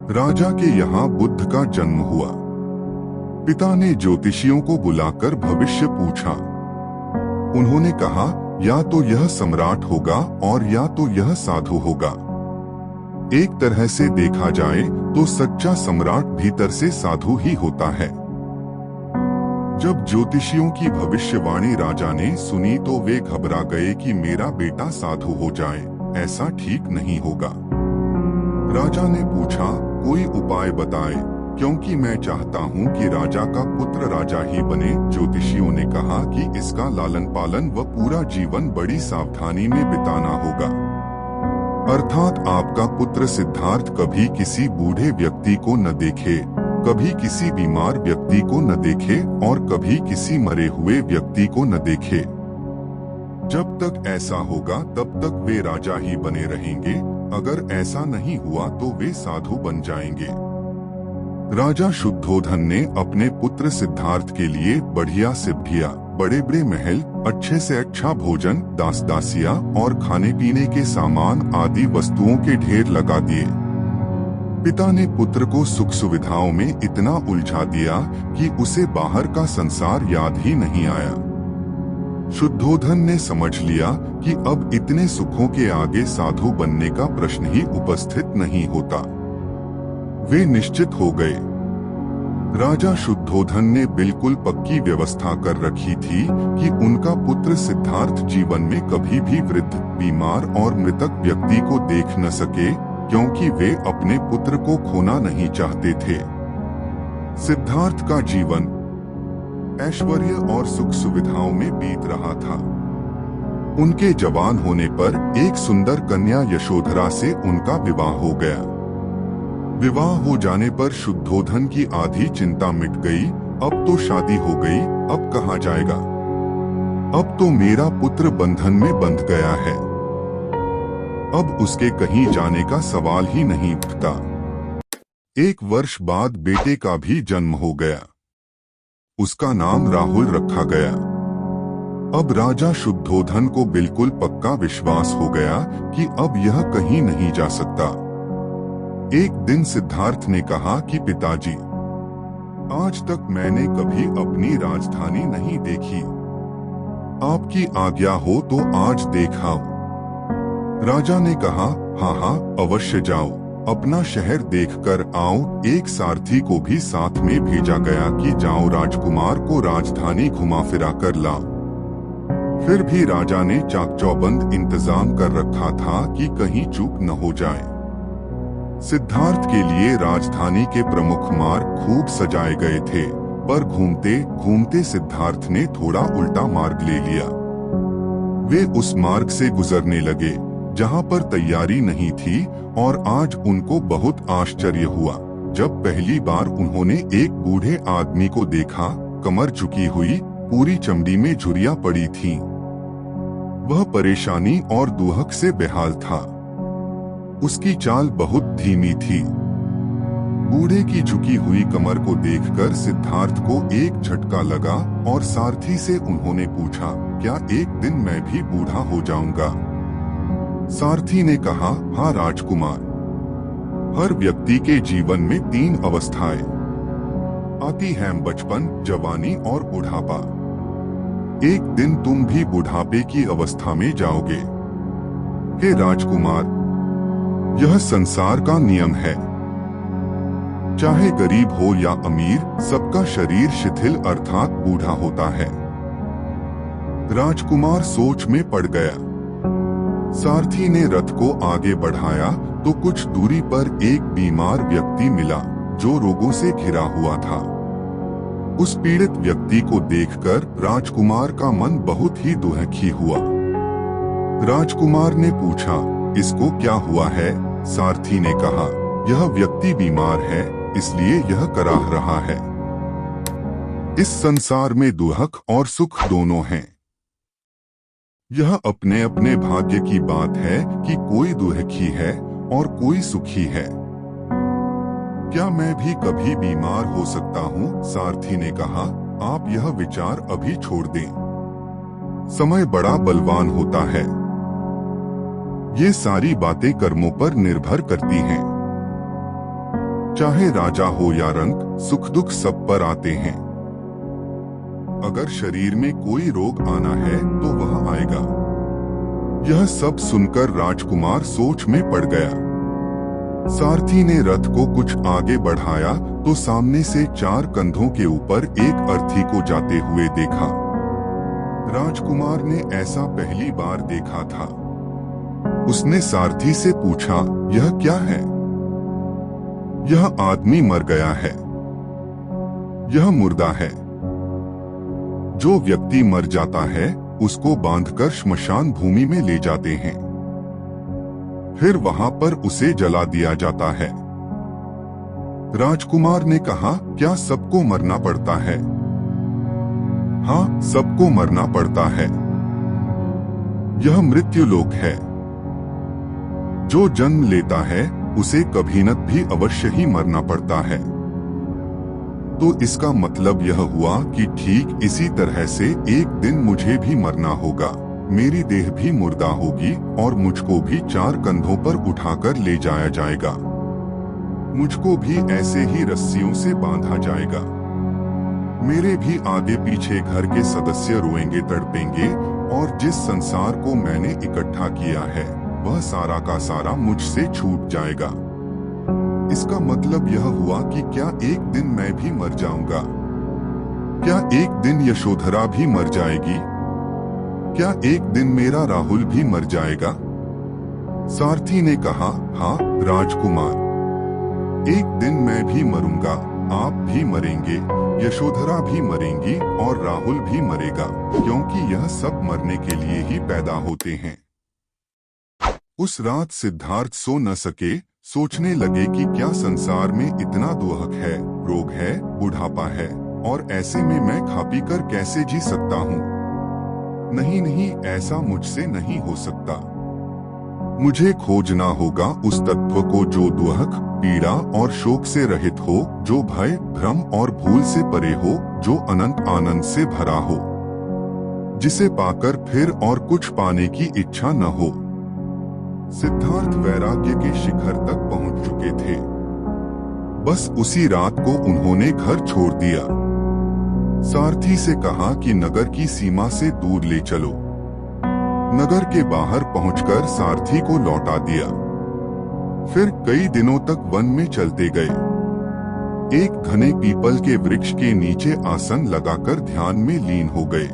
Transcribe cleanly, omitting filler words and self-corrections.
राजा के यहाँ बुद्ध का जन्म हुआ। पिता ने ज्योतिषियों को बुलाकर भविष्य पूछा। उन्होंने कहा, या तो यह सम्राट होगा और या तो यह साधु होगा। एक तरह से देखा जाए तो सच्चा सम्राट भीतर से साधु ही होता है। जब ज्योतिषियों की भविष्यवाणी राजा ने सुनी तो वे घबरा गए कि मेरा बेटा साधु हो जाए, ऐसा ठीक नहीं होगा। राजा ने पूछा, कोई उपाय बताएं, क्योंकि मैं चाहता हूं कि राजा का पुत्र राजा ही बने। ज्योतिषियों ने कहा कि इसका लालन पालन व पूरा जीवन बड़ी सावधानी में बिताना होगा। अर्थात आपका पुत्र सिद्धार्थ कभी किसी बूढ़े व्यक्ति को न देखे, कभी किसी बीमार व्यक्ति को न देखे और कभी किसी मरे हुए व्यक्ति को न देखे। जब तक ऐसा होगा तब तक वे राजा ही बने रहेंगे। अगर ऐसा नहीं हुआ तो वे साधु बन जाएंगे। राजा शुद्धोधन ने अपने पुत्र सिद्धार्थ के लिए बढ़िया से बढ़िया, बड़े बड़े महल, अच्छे से अच्छा भोजन, दास दासिया और खाने पीने के सामान आदि वस्तुओं के ढेर लगा दिए। पिता ने पुत्र को सुख सुविधाओं में इतना उलझा दिया कि उसे बाहर का संसार याद ही नहीं आया। शुद्धोधन ने समझ लिया कि अब इतने सुखों के आगे साधु बनने का प्रश्न ही उपस्थित नहीं होता। वे निश्चित हो गए। राजा शुद्धोधन ने बिल्कुल पक्की व्यवस्था कर रखी थी कि उनका पुत्र सिद्धार्थ जीवन में कभी भी वृद्ध, बीमार और मृतक व्यक्ति को देख न सके, क्योंकि वे अपने पुत्र को खोना नहीं चाहते थे। सिद्धार्थ का जीवन ऐश्वर्य और सुख सुविधाओं में बीत रहा था। उनके जवान होने पर एक सुंदर कन्या यशोधरा से उनका विवाह हो गया। विवाह हो जाने पर शुद्धोधन की आधी चिंता मिट गई। अब तो शादी हो गई, अब कहाँ जाएगा? अब तो मेरा पुत्र बंधन में बंध गया है। अब उसके कहीं जाने का सवाल ही नहीं उठता। 1 वर्ष बाद बेटे का भी जन्म हो गया। उसका नाम राहुल रखा गया। अब राजा शुद्धोधन को बिल्कुल पक्का विश्वास हो गया कि अब यह कहीं नहीं जा सकता। एक दिन सिद्धार्थ ने कहा कि पिताजी, आज तक मैंने कभी अपनी राजधानी नहीं देखी। आपकी आज्ञा हो तो आज देखाओ। राजा ने कहा, हाँ हाँ, अवश्य जाओ, अपना शहर देखकर आओ। एक सारथी को भी साथ में भेजा गया कि जाओ राजकुमार को राजधानी घुमा फिरा कर लाओ। फिर भी राजा ने चाक चौबंद इंतजाम कर रखा था कि कहीं चूक न हो जाए। सिद्धार्थ के लिए राजधानी के प्रमुख मार्ग खूब सजाए गए थे, पर घूमते घूमते सिद्धार्थ ने थोड़ा उल्टा मार्ग ले लिया। वे उस मार्ग से गुजरने लगे जहां पर तैयारी नहीं थी, और आज उनको बहुत आश्चर्य हुआ जब पहली बार उन्होंने एक बूढ़े आदमी को देखा। कमर झुकी हुई, पूरी चमड़ी में झुर्रियां पड़ी थीं। वह परेशानी और दुहक से बेहाल था। उसकी चाल बहुत धीमी थी। बूढ़े की झुकी हुई कमर को देखकर सिद्धार्थ को एक झटका लगा और सारथी से उन्होंने पूछा, क्या एक दिन मैं भी बूढ़ा हो जाऊंगा? सारथी ने कहा, हाँ राजकुमार, हर व्यक्ति के जीवन में 3 अवस्थाएं आती हैं, बचपन, जवानी और बुढ़ापा। एक दिन तुम भी बुढ़ापे की अवस्था में जाओगे। हे राजकुमार, यह संसार का नियम है। चाहे गरीब हो या अमीर, सबका शरीर शिथिल अर्थात बूढ़ा होता है। राजकुमार सोच में पड़ गया। सारथी ने रथ को आगे बढ़ाया तो कुछ दूरी पर एक बीमार व्यक्ति मिला जो रोगों से घिरा हुआ था। उस पीड़ित व्यक्ति को देखकर राजकुमार का मन बहुत ही दुखी हुआ। राजकुमार ने पूछा, इसको क्या हुआ है? सारथी ने कहा, यह व्यक्ति बीमार है, इसलिए यह कराह रहा है। इस संसार में दुख और सुख दोनों हैं। यह अपने अपने भाग्य की बात है कि कोई दुखी है और कोई सुखी है। क्या मैं भी कभी बीमार हो सकता हूँ? सारथी ने कहा, आप यह विचार अभी छोड़ दें। समय बड़ा बलवान होता है। ये सारी बातें कर्मों पर निर्भर करती हैं। चाहे राजा हो या रंक, सुख दुख सब पर आते हैं। अगर शरीर में कोई रोग आना है तो वह आएगा। यह सब सुनकर राजकुमार सोच में पड़ गया। सारथी ने रथ को कुछ आगे बढ़ाया तो सामने से 4 कंधों के ऊपर एक अर्थी को जाते हुए देखा। राजकुमार ने ऐसा पहली बार देखा था। उसने सारथी से पूछा, यह क्या है? यह आदमी मर गया है। यह मुर्दा है। जो व्यक्ति मर जाता है उसको बांधकर श्मशान भूमि में ले जाते हैं, फिर वहां पर उसे जला दिया जाता है। राजकुमार ने कहा, क्या सबको मरना पड़ता है? हाँ, सबको मरना पड़ता है। यह मृत्युलोक है। जो जन्म लेता है उसे कभी न भी अवश्य ही मरना पड़ता है। तो इसका मतलब यह हुआ कि ठीक इसी तरह से एक दिन मुझे भी मरना होगा। मेरी देह भी मुर्दा होगी और मुझको भी 4 कंधों पर उठाकर ले जाया जाएगा। मुझको भी ऐसे ही रस्सियों से बांधा जाएगा। मेरे भी आगे पीछे घर के सदस्य रोएंगे, तड़पेंगे और जिस संसार को मैंने इकट्ठा किया है वह सारा का सारा मुझसे छूट जाएगा। इसका मतलब यह हुआ कि क्या एक दिन मैं भी मर जाऊंगा? क्या एक दिन यशोधरा भी मर जाएगी? क्या एक दिन मेरा राहुल भी मर जाएगा? सारथी ने कहा, हाँ राजकुमार, एक दिन मैं भी मरूंगा, आप भी मरेंगे, यशोधरा भी मरेंगी और राहुल भी मरेगा, क्योंकि यह सब मरने के लिए ही पैदा होते हैं। उस रात सिद्धार्थ सो न सके। सोचने लगे कि क्या संसार में इतना दुख है, रोग है, बुढ़ापा है, और ऐसे में मैं खा पी कर कैसे जी सकता हूँ? नहीं नहीं, ऐसा मुझसे नहीं हो सकता। मुझे खोजना होगा उस तत्व को जो दुख, पीड़ा और शोक से रहित हो, जो भय, भ्रम और भूल से परे हो, जो अनंत आनंद से भरा हो, जिसे पाकर फिर और कुछ पाने की इच्छा न हो। सिद्धार्थ वैराग्य के शिखर तक पहुंच चुके थे। बस उसी रात को उन्होंने घर छोड़ दिया। सारथी से कहा कि नगर की सीमा से दूर ले चलो। नगर के बाहर पहुंचकर सारथी को लौटा दिया। फिर कई दिनों तक वन में चलते गए। एक घने पीपल के वृक्ष के नीचे आसन लगाकर ध्यान में लीन हो गए।